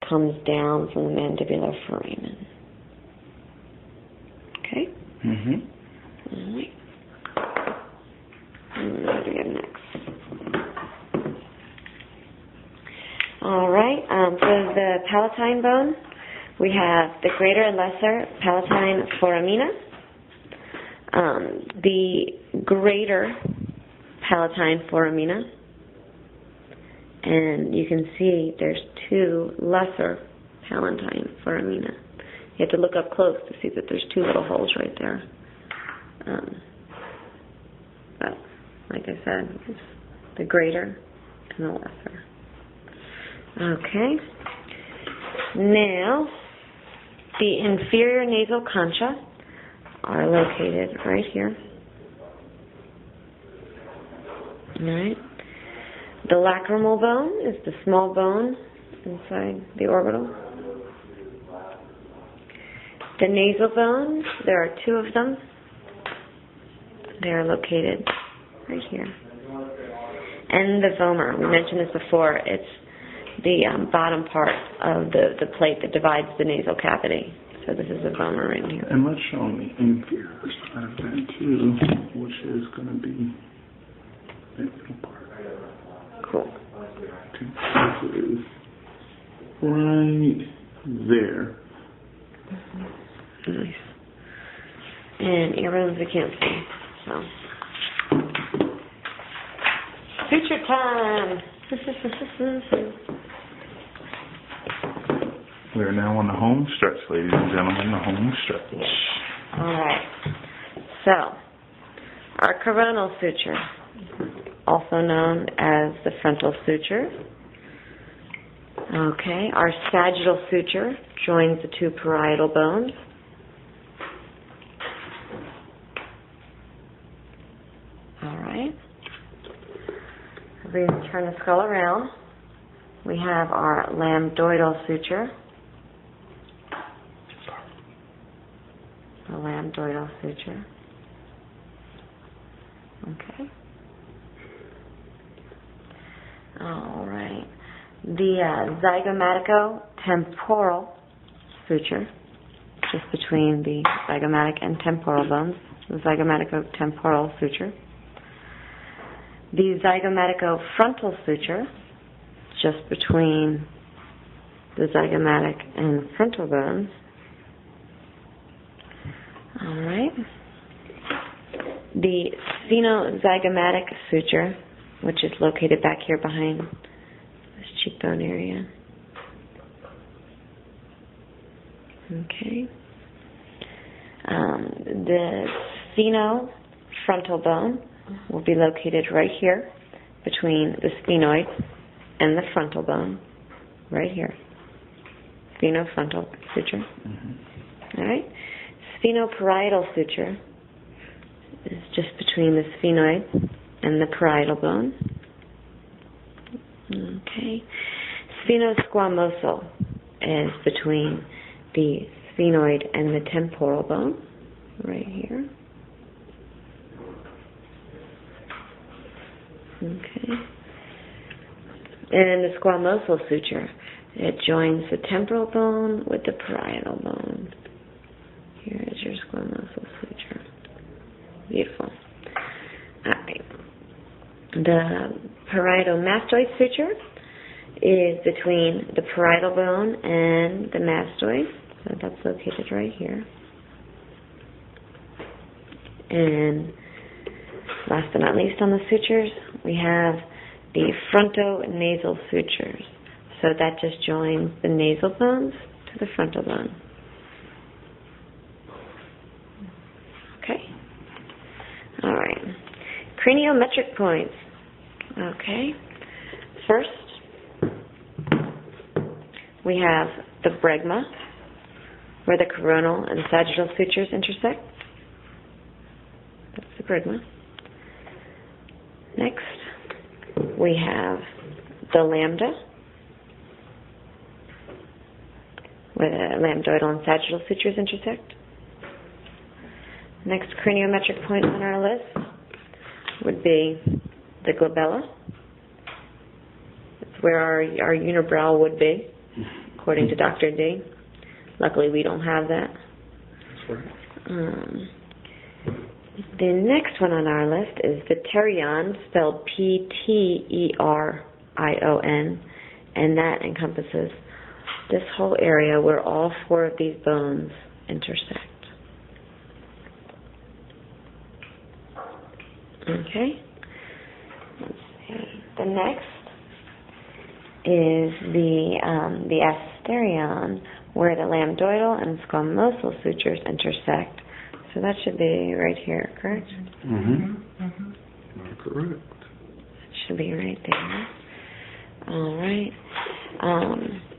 comes down from the mandibular foramen. Okay? Mm-hmm. All right. What do we have next? All right. For the palatine bone, we have the greater and lesser palatine foramina. The greater palatine foramina, and you can see there's two lesser palatine foramina. You have to look up close to see that there's two little holes right there. But like I said, it's the greater and the lesser. Okay. Now, the inferior nasal concha are located right here. Alright. The lacrimal bone is the small bone inside the orbital. The nasal bones, there are two of them. They are located right here. And the vomer, we mentioned this before, it's the bottom part of the plate that divides the nasal cavity. So this is the vomer right here. And let's show me the inferior side of that too, which is going to be that little part. Cool. Okay, this is right there. Nice. And earrings we can't see, so. Future time! We are now on the home stretch, ladies and gentlemen, the home stretch. Alright. So, our coronal suture, also known as the frontal suture. Okay, our sagittal suture joins the two parietal bones. Alright. If we turn the skull around, we have our lambdoidal suture. The lambdoidal suture. Okay. All right. The zygomatico-temporal suture, just between the zygomatic and temporal bones, the zygomatico-temporal suture. The zygomatico-frontal suture, just between the zygomatic and frontal bones. All right. The sphenozygomatic suture, which is located back here behind this cheekbone area. Okay. The sphenofrontal bone will be located right here between the sphenoid and the frontal bone, right here. Sphenofrontal suture. Mm-hmm. All right. Sphenoparietal suture is just between the sphenoid and the parietal bone. Okay. Sphenosquamosal is between the sphenoid and the temporal bone, right here. Okay. And the squamosal suture, it joins the temporal bone with the parietal bone. Here is your squamosal suture. Beautiful. Alright. The parieto-mastoid suture is between the parietal bone and the mastoid. So that's located right here. And last but not least on the sutures, we have the frontonasal sutures. So that just joins the nasal bones to the frontal bone. Okay. All right. Craniometric points. Okay. First, we have the bregma, where the coronal and sagittal sutures intersect. That's the bregma. Next, we have the lambda, where the lambdoidal and sagittal sutures intersect. Next craniometric point on our list would be the glabella. That's where our unibrow would be. according to Dr. D. Luckily, we don't have that. That's right. The next one on our list is the pterion, spelled P-T-E-R-I-O-N, and that encompasses this whole area where all four of these bones intersect. Okay. Let's see. The next is the asterion, where the lambdoidal and squamosal sutures intersect. So that should be right here, correct? Correct. It should be right there. All right.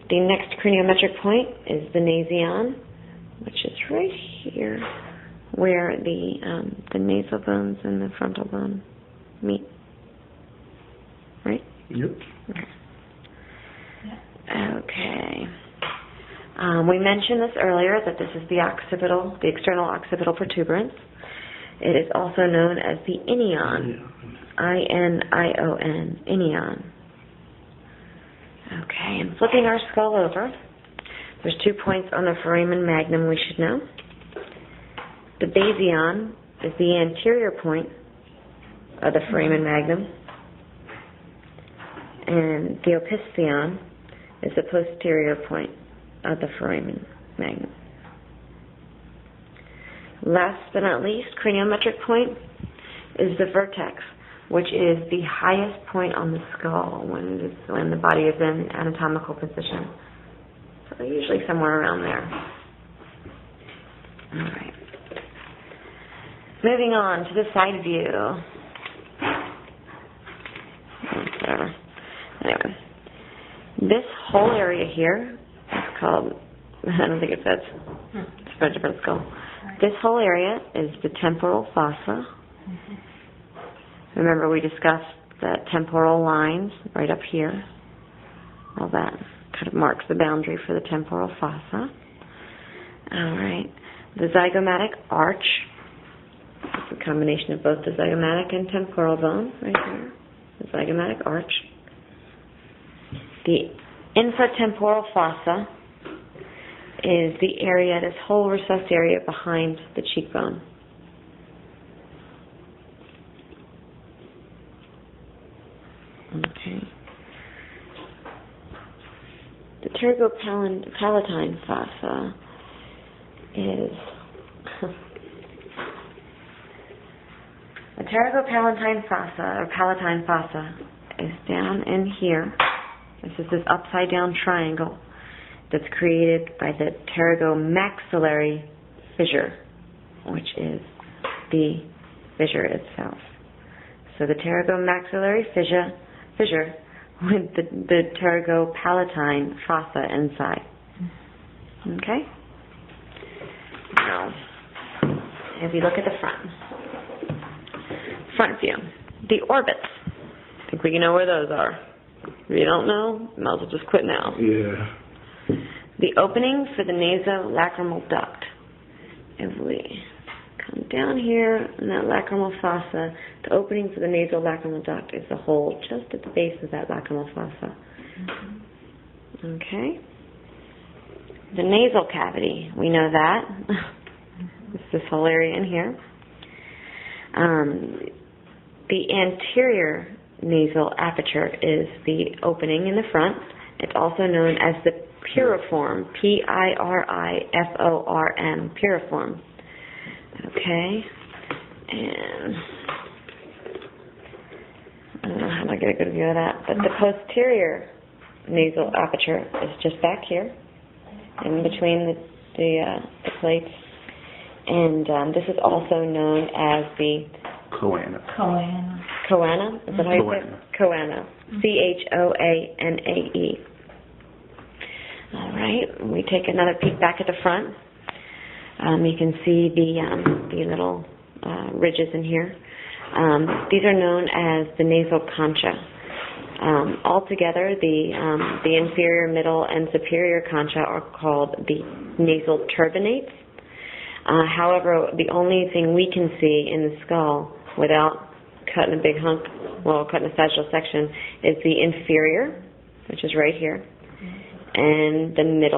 The next craniometric point is the nasion, which is right here, where the nasal bones and the frontal bone meet. Right? Yep. Okay. We mentioned this earlier, that this is the external occipital protuberance. It is also known as the inion. I-N-I-O-N. Inion. Okay, and flipping our skull over, there's 2 points on the foramen magnum we should know. The basion is the anterior point of the foramen magnum, and the opistheon is the posterior point of the foramen magnum. Last but not least, craniometric point is the vertex, which is the highest point on the skull when the body is in anatomical position. So usually somewhere around there. All right. Moving on to the side view. Whatever. Anyway, this whole area here is called, I don't think it says, it's for a different skull. This whole area is the temporal fossa. Remember, we discussed the temporal lines right up here. All that kind of marks the boundary for the temporal fossa. All right. The zygomatic arch. It's a combination of both the zygomatic and temporal bone right here. The zygomatic arch. The infratemporal fossa is the area, this whole recessed area behind the cheekbone. Okay. The pterygopalatine fossa is the pterygopalatine fossa, or palatine fossa, is down in here. This is this upside down triangle that's created by the pterygomaxillary fissure, which is the fissure itself. So the pterygomaxillary fissure with the pterygopalatine fossa inside. Okay? Now, if you look at the front view, the orbits. I think we can know where those are. If you don't know, you might as well just quit now. Yeah. The opening for the nasolacrimal duct. If we come down here in that lacrimal fossa, the opening for the nasolacrimal duct is the hole just at the base of that lacrimal fossa. Okay? The nasal cavity, we know that. It's this whole area in here. The anterior nasal aperture is the opening in the front. It's also known as the piriform, P-I-R-I-F-O-R-M, piriform. Okay, and I don't know how to get a good view of that, but the posterior nasal aperture is just back here, in between the plates, and this is also known as the Choana. Choana? Is that how you say it? Choana. C-H-O-A-N-A-E. All right. We take another peek back at the front. You can see the little ridges in here. These are known as the nasal concha. Altogether, the inferior, middle, and superior concha are called the nasal turbinates. However, the only thing we can see in the skull without cutting a big hunk, cutting a sagittal section, is the inferior, which is right here, and the middle